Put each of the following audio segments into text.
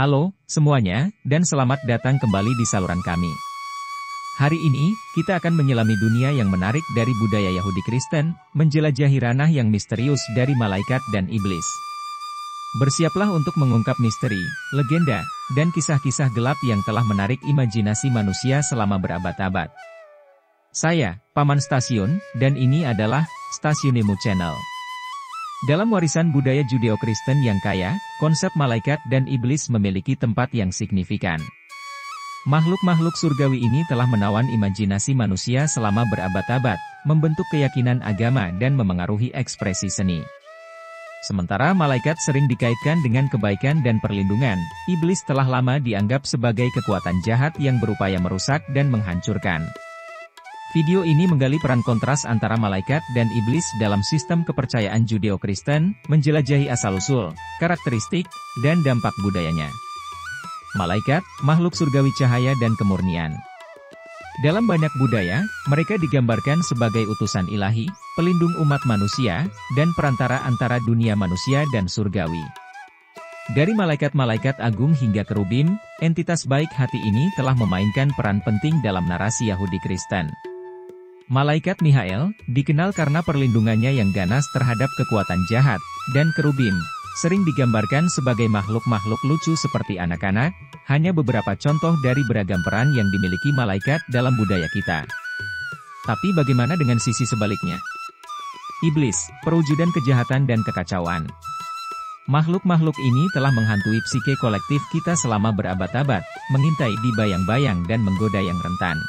Halo, semuanya, dan selamat datang kembali di saluran kami. Hari ini, kita akan menyelami dunia yang menarik dari budaya Yahudi Kristen, menjelajahi ranah yang misterius dari malaikat dan iblis. Bersiaplah untuk mengungkap misteri, legenda, dan kisah-kisah gelap yang telah menarik imajinasi manusia selama berabad-abad. Saya, Paman Stasiun, dan ini adalah Stasiunimu Channel. Dalam warisan budaya Judeo-Kristen yang kaya, konsep malaikat dan iblis memiliki tempat yang signifikan. Makhluk-makhluk surgawi ini telah menawan imajinasi manusia selama berabad-abad, membentuk keyakinan agama dan memengaruhi ekspresi seni. Sementara malaikat sering dikaitkan dengan kebaikan dan perlindungan, iblis telah lama dianggap sebagai kekuatan jahat yang berupaya merusak dan menghancurkan. Video ini menggali peran kontras antara malaikat dan iblis dalam sistem kepercayaan Judeo-Kristen, menjelajahi asal-usul, karakteristik, dan dampak budayanya. Malaikat, makhluk surgawi cahaya dan kemurnian. Dalam banyak budaya, mereka digambarkan sebagai utusan ilahi, pelindung umat manusia, dan perantara antara dunia manusia dan surgawi. Dari malaikat-malaikat agung hingga kerubim, entitas baik hati ini telah memainkan peran penting dalam narasi Yahudi Kristen. Malaikat Mihael, dikenal karena perlindungannya yang ganas terhadap kekuatan jahat, dan kerubim, sering digambarkan sebagai makhluk-makhluk lucu seperti anak-anak, hanya beberapa contoh dari beragam peran yang dimiliki malaikat dalam budaya kita. Tapi bagaimana dengan sisi sebaliknya? Iblis, perwujudan kejahatan dan kekacauan. Makhluk-makhluk ini telah menghantui psike kolektif kita selama berabad-abad, mengintai di bayang-bayang dan menggoda yang rentan.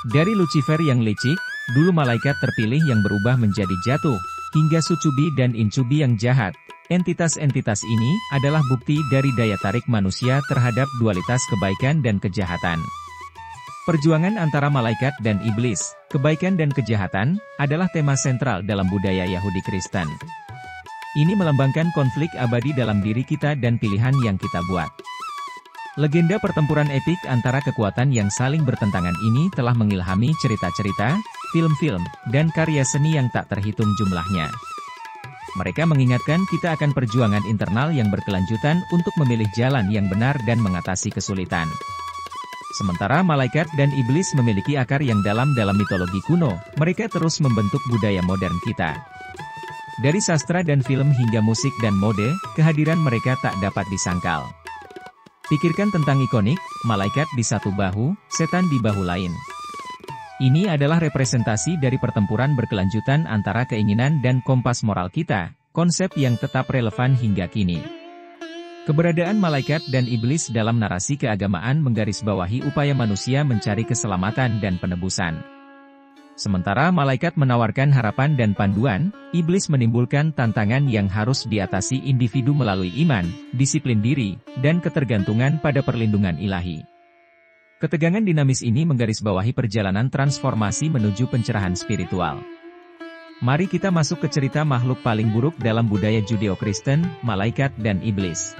Dari Lucifer yang licik, dulu malaikat terpilih yang berubah menjadi jatuh, hingga Sucubi dan Incubi yang jahat. Entitas-entitas ini adalah bukti dari daya tarik manusia terhadap dualitas kebaikan dan kejahatan. Perjuangan antara malaikat dan iblis, kebaikan dan kejahatan, adalah tema sentral dalam budaya Yahudi Kristen. Ini melambangkan konflik abadi dalam diri kita dan pilihan yang kita buat. Legenda pertempuran epik antara kekuatan yang saling bertentangan ini telah mengilhami cerita-cerita, film-film, dan karya seni yang tak terhitung jumlahnya. Mereka mengingatkan kita akan perjuangan internal yang berkelanjutan untuk memilih jalan yang benar dan mengatasi kesulitan. Sementara malaikat dan iblis memiliki akar yang dalam mitologi kuno, mereka terus membentuk budaya modern kita. Dari sastra dan film hingga musik dan mode, kehadiran mereka tak dapat disangkal. Pikirkan tentang ikonik, malaikat di satu bahu, setan di bahu lain. Ini adalah representasi dari pertempuran berkelanjutan antara keinginan dan kompas moral kita, konsep yang tetap relevan hingga kini. Keberadaan malaikat dan iblis dalam narasi keagamaan menggarisbawahi upaya manusia mencari keselamatan dan penebusan. Sementara malaikat menawarkan harapan dan panduan, iblis menimbulkan tantangan yang harus diatasi individu melalui iman, disiplin diri, dan ketergantungan pada perlindungan ilahi. Ketegangan dinamis ini menggarisbawahi perjalanan transformasi menuju pencerahan spiritual. Mari kita masuk ke cerita makhluk paling buruk dalam budaya Judeo-Kristen, malaikat dan iblis.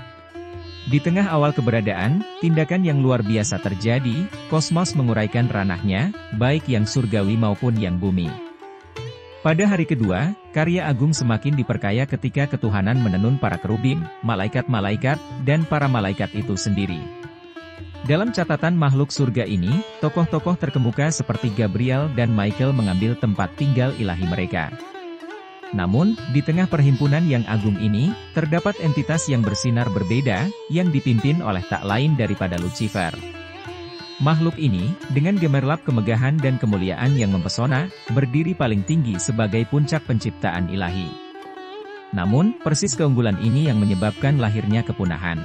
Di tengah awal keberadaan, tindakan yang luar biasa terjadi, kosmos menguraikan ranahnya, baik yang surgawi maupun yang bumi. Pada hari kedua, karya agung semakin diperkaya ketika ketuhanan menenun para kerubim, malaikat-malaikat, dan para malaikat itu sendiri. Dalam catatan makhluk surga ini, tokoh-tokoh terkemuka seperti Gabriel dan Michael mengambil tempat tinggal ilahi mereka. Namun, di tengah perhimpunan yang agung ini, terdapat entitas yang bersinar berbeda, yang dipimpin oleh tak lain daripada Lucifer. Makhluk ini, dengan gemerlap kemegahan dan kemuliaan yang mempesona, berdiri paling tinggi sebagai puncak penciptaan ilahi. Namun, persis keunggulan ini yang menyebabkan lahirnya kepunahan.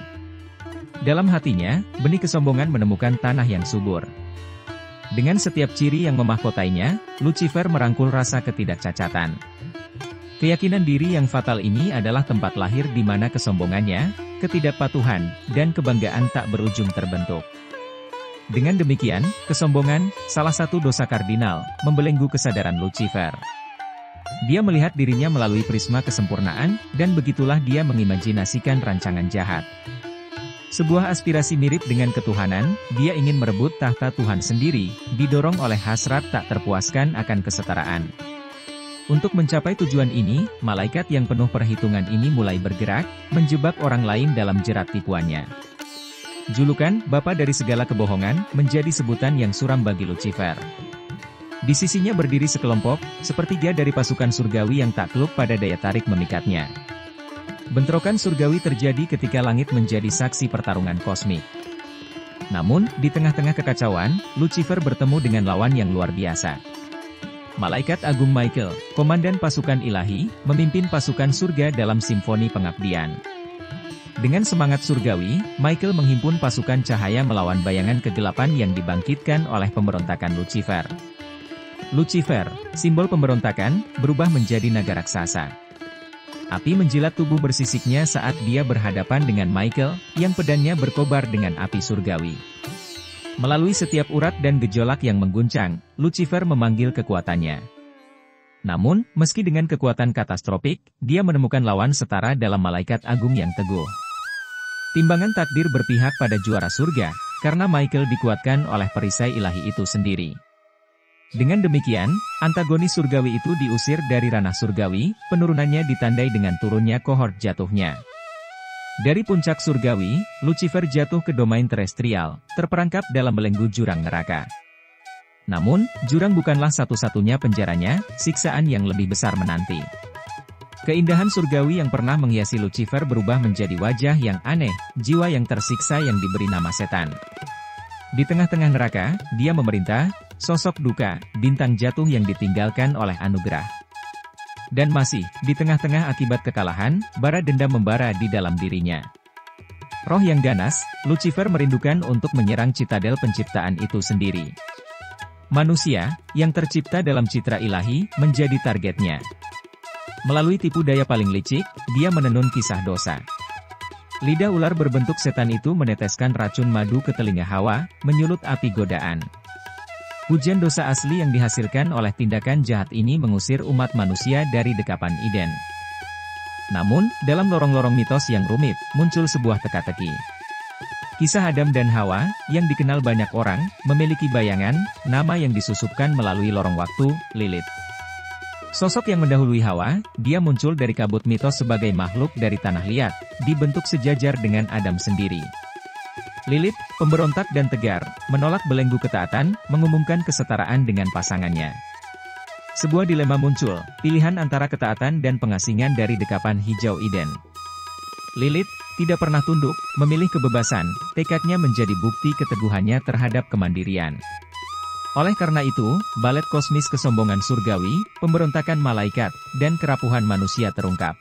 Dalam hatinya, benih kesombongan menemukan tanah yang subur. Dengan setiap ciri yang memahkotainya, Lucifer merangkul rasa ketidakcacatan. Keyakinan diri yang fatal ini adalah tempat lahir di mana kesombongannya, ketidakpatuhan, dan kebanggaan tak berujung terbentuk. Dengan demikian, kesombongan, salah satu dosa kardinal, membelenggu kesadaran Lucifer. Dia melihat dirinya melalui prisma kesempurnaan, dan begitulah dia mengimajinasikan rancangan jahat. Sebuah aspirasi mirip dengan ketuhanan, dia ingin merebut tahta Tuhan sendiri, didorong oleh hasrat tak terpuaskan akan kesetaraan. Untuk mencapai tujuan ini, malaikat yang penuh perhitungan ini mulai bergerak, menjebak orang lain dalam jerat tipuannya. Julukan "Bapa dari segala kebohongan" menjadi sebutan yang suram bagi Lucifer. Di sisinya berdiri sekelompok, sepertiga dari pasukan surgawi yang takluk pada daya tarik memikatnya. Bentrokan surgawi terjadi ketika langit menjadi saksi pertarungan kosmik. Namun, di tengah-tengah kekacauan, Lucifer bertemu dengan lawan yang luar biasa. Malaikat Agung Michael, komandan pasukan ilahi, memimpin pasukan surga dalam simfoni pengabdian. Dengan semangat surgawi, Michael menghimpun pasukan cahaya melawan bayangan kegelapan yang dibangkitkan oleh pemberontakan Lucifer. Lucifer, simbol pemberontakan, berubah menjadi naga raksasa. Api menjilat tubuh bersisiknya saat dia berhadapan dengan Michael, yang pedangnya berkobar dengan api surgawi. Melalui setiap urat dan gejolak yang mengguncang, Lucifer memanggil kekuatannya. Namun, meski dengan kekuatan katastrofik, dia menemukan lawan setara dalam malaikat agung yang teguh. Timbangan takdir berpihak pada juara surga, karena Michael dikuatkan oleh perisai ilahi itu sendiri. Dengan demikian, antagonis surgawi itu diusir dari ranah surgawi, penurunannya ditandai dengan turunnya kohort jatuhnya. Dari puncak surgawi, Lucifer jatuh ke domain terestrial, terperangkap dalam belenggu jurang neraka. Namun, jurang bukanlah satu-satunya penjaranya, siksaan yang lebih besar menanti. Keindahan surgawi yang pernah menghiasi Lucifer berubah menjadi wajah yang aneh, jiwa yang tersiksa yang diberi nama setan. Di tengah-tengah neraka, dia memerintah, sosok duka, bintang jatuh yang ditinggalkan oleh anugerah. Dan masih, di tengah-tengah akibat kekalahan, bara dendam membara di dalam dirinya. Roh yang ganas, Lucifer merindukan untuk menyerang citadel penciptaan itu sendiri. Manusia, yang tercipta dalam citra ilahi, menjadi targetnya. Melalui tipu daya paling licik, dia menenun kisah dosa. Lidah ular berbentuk setan itu meneteskan racun madu ke telinga Hawa, menyulut api godaan. Hujan dosa asli yang dihasilkan oleh tindakan jahat ini mengusir umat manusia dari dekapan Eden. Namun, dalam lorong-lorong mitos yang rumit, muncul sebuah teka-teki. Kisah Adam dan Hawa, yang dikenal banyak orang, memiliki bayangan, nama yang disusupkan melalui lorong waktu, Lilith. Sosok yang mendahului Hawa, dia muncul dari kabut mitos sebagai makhluk dari tanah liat, dibentuk sejajar dengan Adam sendiri. Lilith, pemberontak dan tegar, menolak belenggu ketaatan, mengumumkan kesetaraan dengan pasangannya. Sebuah dilema muncul, pilihan antara ketaatan dan pengasingan dari dekapan hijau Eden. Lilith, tidak pernah tunduk, memilih kebebasan, tekadnya menjadi bukti keteguhannya terhadap kemandirian. Oleh karena itu, balet kosmis kesombongan surgawi, pemberontakan malaikat, dan kerapuhan manusia terungkap.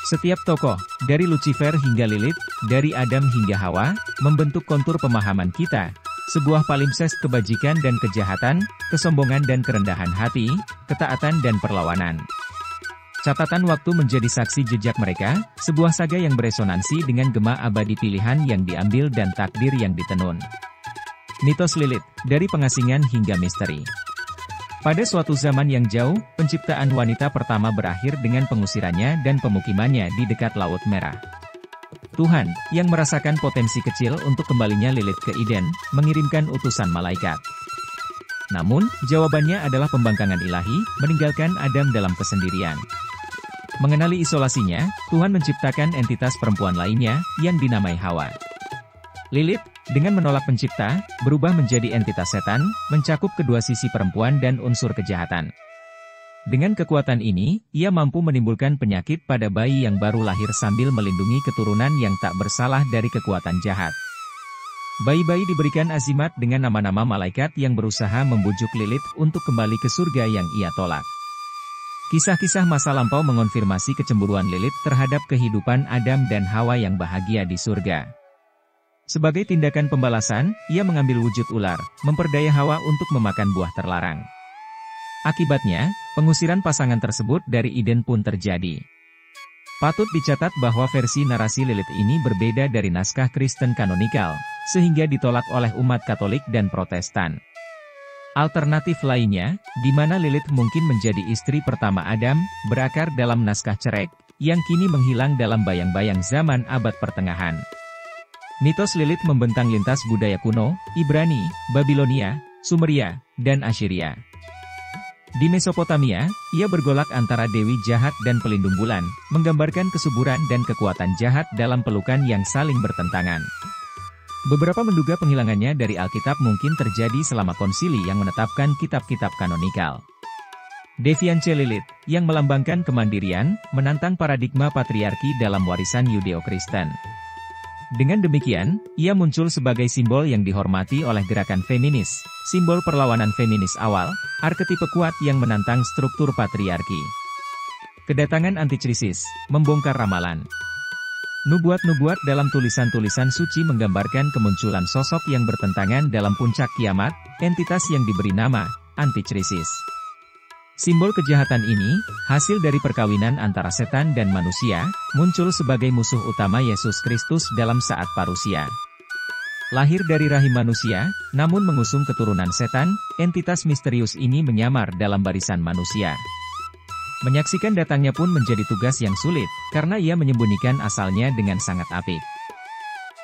Setiap tokoh, dari Lucifer hingga Lilith, dari Adam hingga Hawa, membentuk kontur pemahaman kita, sebuah palimpsest kebajikan dan kejahatan, kesombongan dan kerendahan hati, ketaatan dan perlawanan. Catatan waktu menjadi saksi jejak mereka, sebuah saga yang beresonansi dengan gema abadi pilihan yang diambil dan takdir yang ditenun. Mitos Lilith, dari pengasingan hingga misteri. Pada suatu zaman yang jauh, penciptaan wanita pertama berakhir dengan pengusirannya dan pemukimannya di dekat Laut Merah. Tuhan, yang merasakan potensi kecil untuk kembalinya Lilith ke Eden, mengirimkan utusan malaikat. Namun, jawabannya adalah pembangkangan ilahi, meninggalkan Adam dalam kesendirian. Mengenali isolasinya, Tuhan menciptakan entitas perempuan lainnya, yang dinamai Hawa. Lilith, dengan menolak pencipta, berubah menjadi entitas setan, mencakup kedua sisi perempuan dan unsur kejahatan. Dengan kekuatan ini, ia mampu menimbulkan penyakit pada bayi yang baru lahir sambil melindungi keturunan yang tak bersalah dari kekuatan jahat. Bayi-bayi diberikan azimat dengan nama-nama malaikat yang berusaha membujuk Lilith untuk kembali ke surga yang ia tolak. Kisah-kisah masa lampau mengonfirmasi kecemburuan Lilith terhadap kehidupan Adam dan Hawa yang bahagia di surga. Sebagai tindakan pembalasan, ia mengambil wujud ular, memperdaya Hawa untuk memakan buah terlarang. Akibatnya, pengusiran pasangan tersebut dari Eden pun terjadi. Patut dicatat bahwa versi narasi Lilith ini berbeda dari naskah Kristen kanonikal, sehingga ditolak oleh umat Katolik dan Protestan. Alternatif lainnya, di mana Lilith mungkin menjadi istri pertama Adam, berakar dalam naskah Cerek, yang kini menghilang dalam bayang-bayang zaman abad pertengahan. Mitos Lilith membentang lintas budaya kuno, Ibrani, Babilonia, Sumeria, dan Assyria. Di Mesopotamia, ia bergolak antara dewi jahat dan pelindung bulan, menggambarkan kesuburan dan kekuatan jahat dalam pelukan yang saling bertentangan. Beberapa menduga penghilangannya dari Alkitab mungkin terjadi selama konsili yang menetapkan kitab-kitab kanonikal. Deviance Lilith, yang melambangkan kemandirian, menantang paradigma patriarki dalam warisan Yudeo-Kristen. Dengan demikian, ia muncul sebagai simbol yang dihormati oleh gerakan feminis, simbol perlawanan feminis awal, arketipe kuat yang menantang struktur patriarki. Kedatangan Antikrisis, membongkar ramalan. Nubuat-nubuat dalam tulisan-tulisan suci menggambarkan kemunculan sosok yang bertentangan dalam puncak kiamat, entitas yang diberi nama Antikrisis. Simbol kejahatan ini, hasil dari perkawinan antara setan dan manusia, muncul sebagai musuh utama Yesus Kristus dalam saat parusia. Lahir dari rahim manusia, namun mengusung keturunan setan, entitas misterius ini menyamar dalam barisan manusia. Menyaksikan datangnya pun menjadi tugas yang sulit, karena ia menyembunyikan asalnya dengan sangat apik.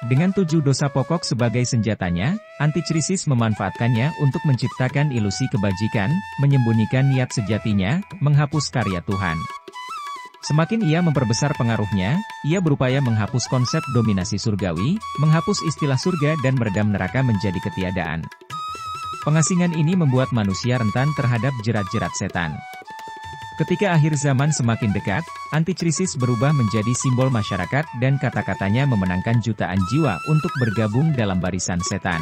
Dengan 7 dosa pokok sebagai senjatanya, Antikrisis memanfaatkannya untuk menciptakan ilusi kebajikan, menyembunyikan niat sejatinya, menghapus karya Tuhan. Semakin ia memperbesar pengaruhnya, ia berupaya menghapus konsep dominasi surgawi, menghapus istilah surga dan meredam neraka menjadi ketiadaan. Pengasingan ini membuat manusia rentan terhadap jerat-jerat setan. Ketika akhir zaman semakin dekat, Antikrisis berubah menjadi simbol masyarakat dan kata-katanya memenangkan jutaan jiwa untuk bergabung dalam barisan setan.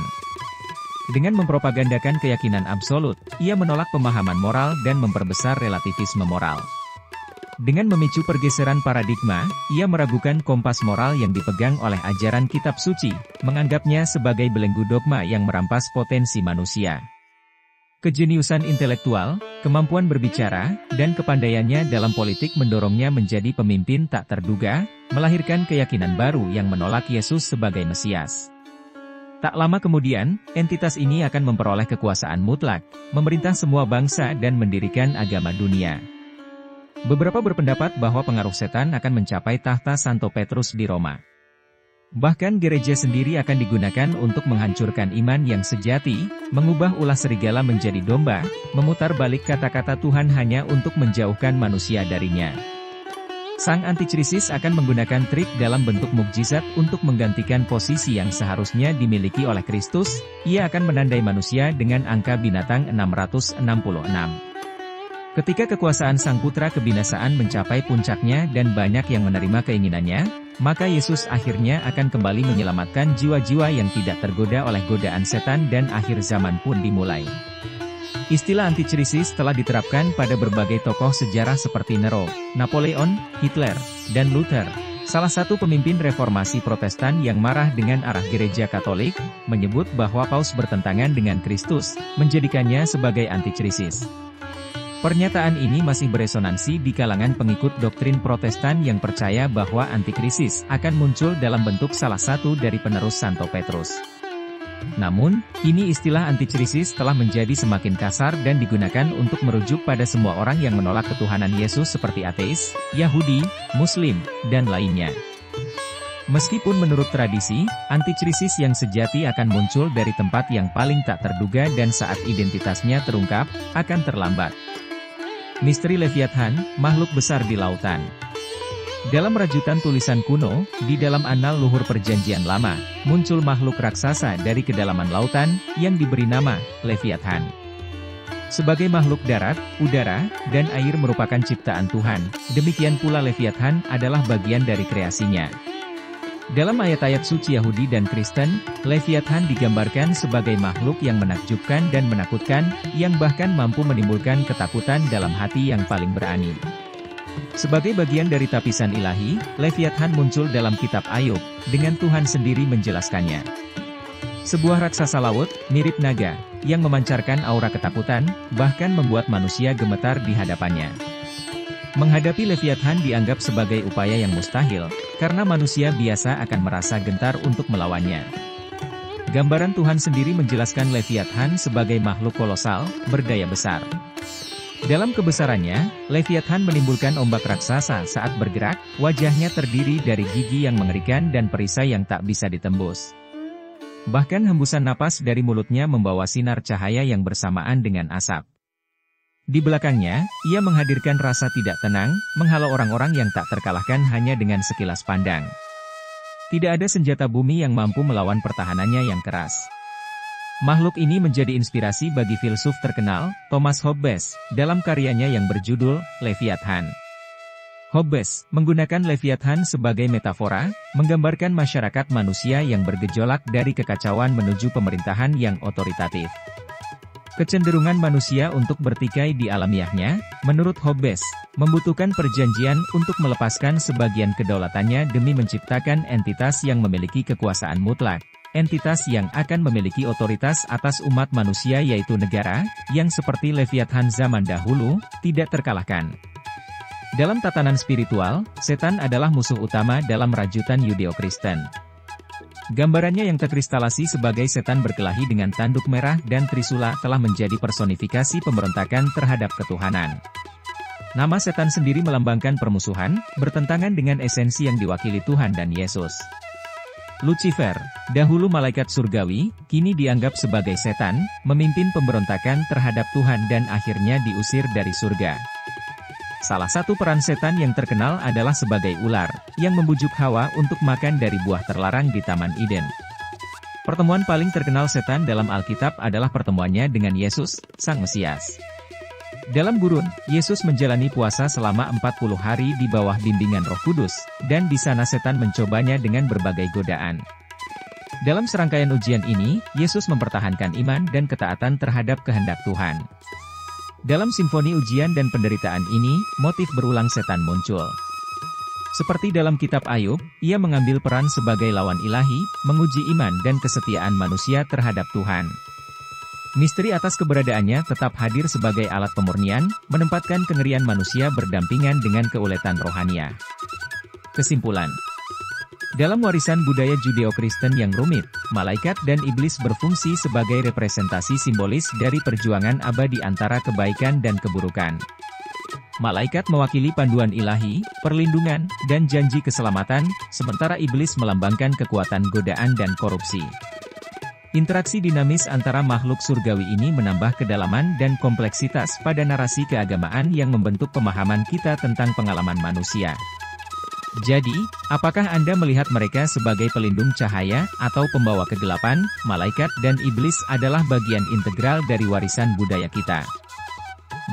Dengan mempropagandakan keyakinan absolut, ia menolak pemahaman moral dan memperbesar relativisme moral. Dengan memicu pergeseran paradigma, ia meragukan kompas moral yang dipegang oleh ajaran kitab suci, menganggapnya sebagai belenggu dogma yang merampas potensi manusia. Kejeniusan intelektual, kemampuan berbicara, dan kepandaiannya dalam politik mendorongnya menjadi pemimpin tak terduga, melahirkan keyakinan baru yang menolak Yesus sebagai Mesias. Tak lama kemudian, entitas ini akan memperoleh kekuasaan mutlak, memerintah semua bangsa dan mendirikan agama dunia. Beberapa berpendapat bahwa pengaruh setan akan mencapai tahta Santo Petrus di Roma. Bahkan gereja sendiri akan digunakan untuk menghancurkan iman yang sejati, mengubah ulah serigala menjadi domba, memutar balik kata-kata Tuhan hanya untuk menjauhkan manusia darinya. Sang Antikrisis akan menggunakan trik dalam bentuk mukjizat untuk menggantikan posisi yang seharusnya dimiliki oleh Kristus. Ia akan menandai manusia dengan angka binatang 666. Ketika kekuasaan Sang Putra Kebinasaan mencapai puncaknya dan banyak yang menerima keinginannya, maka Yesus akhirnya akan kembali menyelamatkan jiwa-jiwa yang tidak tergoda oleh godaan setan dan akhir zaman pun dimulai. Istilah Antikrisis telah diterapkan pada berbagai tokoh sejarah seperti Nero, Napoleon, Hitler, dan Luther. Salah satu pemimpin reformasi Protestan yang marah dengan arah gereja Katolik, menyebut bahwa Paus bertentangan dengan Kristus, menjadikannya sebagai Antikrisis. Pernyataan ini masih beresonansi di kalangan pengikut doktrin Protestan yang percaya bahwa Antikrisis akan muncul dalam bentuk salah satu dari penerus Santo Petrus. Namun, kini istilah Antikrisis telah menjadi semakin kasar dan digunakan untuk merujuk pada semua orang yang menolak ketuhanan Yesus seperti ateis, Yahudi, Muslim, dan lainnya. Meskipun menurut tradisi, Antikrisis yang sejati akan muncul dari tempat yang paling tak terduga dan saat identitasnya terungkap, akan terlambat. Misteri Leviathan, makhluk besar di lautan. Dalam rajutan tulisan kuno, di dalam annal luhur perjanjian lama, muncul makhluk raksasa dari kedalaman lautan, yang diberi nama Leviathan. Sebagai makhluk darat, udara, dan air merupakan ciptaan Tuhan, demikian pula Leviathan adalah bagian dari kreasinya. Dalam ayat-ayat suci Yahudi dan Kristen, Leviathan digambarkan sebagai makhluk yang menakjubkan dan menakutkan, yang bahkan mampu menimbulkan ketakutan dalam hati yang paling berani. Sebagai bagian dari tapisan ilahi, Leviathan muncul dalam kitab Ayub, dengan Tuhan sendiri menjelaskannya. Sebuah raksasa laut, mirip naga, yang memancarkan aura ketakutan, bahkan membuat manusia gemetar di hadapannya. Menghadapi Leviathan dianggap sebagai upaya yang mustahil, karena manusia biasa akan merasa gentar untuk melawannya. Gambaran Tuhan sendiri menjelaskan Leviathan sebagai makhluk kolosal, berdaya besar. Dalam kebesarannya, Leviathan menimbulkan ombak raksasa saat bergerak, wajahnya terdiri dari gigi yang mengerikan dan perisai yang tak bisa ditembus. Bahkan hembusan napas dari mulutnya membawa sinar cahaya yang bersamaan dengan asap. Di belakangnya, ia menghadirkan rasa tidak tenang, menghalau orang-orang yang tak terkalahkan hanya dengan sekilas pandang. Tidak ada senjata bumi yang mampu melawan pertahanannya yang keras. Makhluk ini menjadi inspirasi bagi filsuf terkenal, Thomas Hobbes, dalam karyanya yang berjudul Leviathan. Hobbes menggunakan Leviathan sebagai metafora, menggambarkan masyarakat manusia yang bergejolak dari kekacauan menuju pemerintahan yang otoritatif. Kecenderungan manusia untuk bertikai di alamiahnya, menurut Hobbes, membutuhkan perjanjian untuk melepaskan sebagian kedaulatannya demi menciptakan entitas yang memiliki kekuasaan mutlak. Entitas yang akan memiliki otoritas atas umat manusia yaitu negara, yang seperti Leviathan zaman dahulu, tidak terkalahkan. Dalam tatanan spiritual, setan adalah musuh utama dalam rajutan Yudeo-Kristen. Gambarannya yang terkristalasi sebagai setan berkelahi dengan tanduk merah dan trisula telah menjadi personifikasi pemberontakan terhadap ketuhanan. Nama setan sendiri melambangkan permusuhan, bertentangan dengan esensi yang diwakili Tuhan dan Yesus. Lucifer, dahulu malaikat surgawi, kini dianggap sebagai setan, memimpin pemberontakan terhadap Tuhan dan akhirnya diusir dari surga. Salah satu peran setan yang terkenal adalah sebagai ular, yang membujuk Hawa untuk makan dari buah terlarang di Taman Eden. Pertemuan paling terkenal setan dalam Alkitab adalah pertemuannya dengan Yesus, Sang Mesias. Dalam gurun, Yesus menjalani puasa selama 40 hari di bawah bimbingan Roh Kudus, dan di sana setan mencobanya dengan berbagai godaan. Dalam serangkaian ujian ini, Yesus mempertahankan iman dan ketaatan terhadap kehendak Tuhan. Dalam simfoni ujian dan penderitaan ini, motif berulang setan muncul. Seperti dalam kitab Ayub, ia mengambil peran sebagai lawan ilahi, menguji iman dan kesetiaan manusia terhadap Tuhan. Misteri atas keberadaannya tetap hadir sebagai alat pemurnian, menempatkan kengerian manusia berdampingan dengan keuletan rohania. Kesimpulan. Dalam warisan budaya Judeo-Kristen yang rumit, malaikat dan iblis berfungsi sebagai representasi simbolis dari perjuangan abadi antara kebaikan dan keburukan. Malaikat mewakili panduan ilahi, perlindungan, dan janji keselamatan, sementara iblis melambangkan kekuatan godaan dan korupsi. Interaksi dinamis antara makhluk surgawi ini menambah kedalaman dan kompleksitas pada narasi keagamaan yang membentuk pemahaman kita tentang pengalaman manusia. Jadi, apakah Anda melihat mereka sebagai pelindung cahaya, atau pembawa kegelapan? Malaikat dan iblis adalah bagian integral dari warisan budaya kita.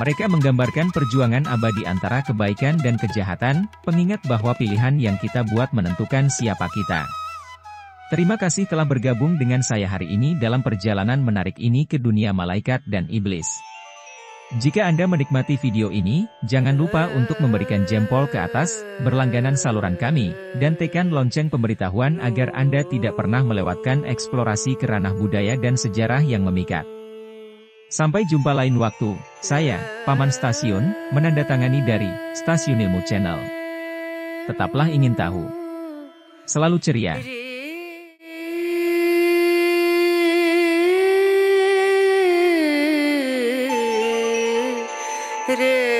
Mereka menggambarkan perjuangan abadi antara kebaikan dan kejahatan, pengingat bahwa pilihan yang kita buat menentukan siapa kita. Terima kasih telah bergabung dengan saya hari ini dalam perjalanan menarik ini ke dunia malaikat dan iblis. Jika Anda menikmati video ini, jangan lupa untuk memberikan jempol ke atas, berlangganan saluran kami, dan tekan lonceng pemberitahuan agar Anda tidak pernah melewatkan eksplorasi ke ranah budaya dan sejarah yang memikat. Sampai jumpa lain waktu, saya, Paman Stasiun, menandatangani dari Stasiun Ilmu Channel. Tetaplah ingin tahu. Selalu ceria. Re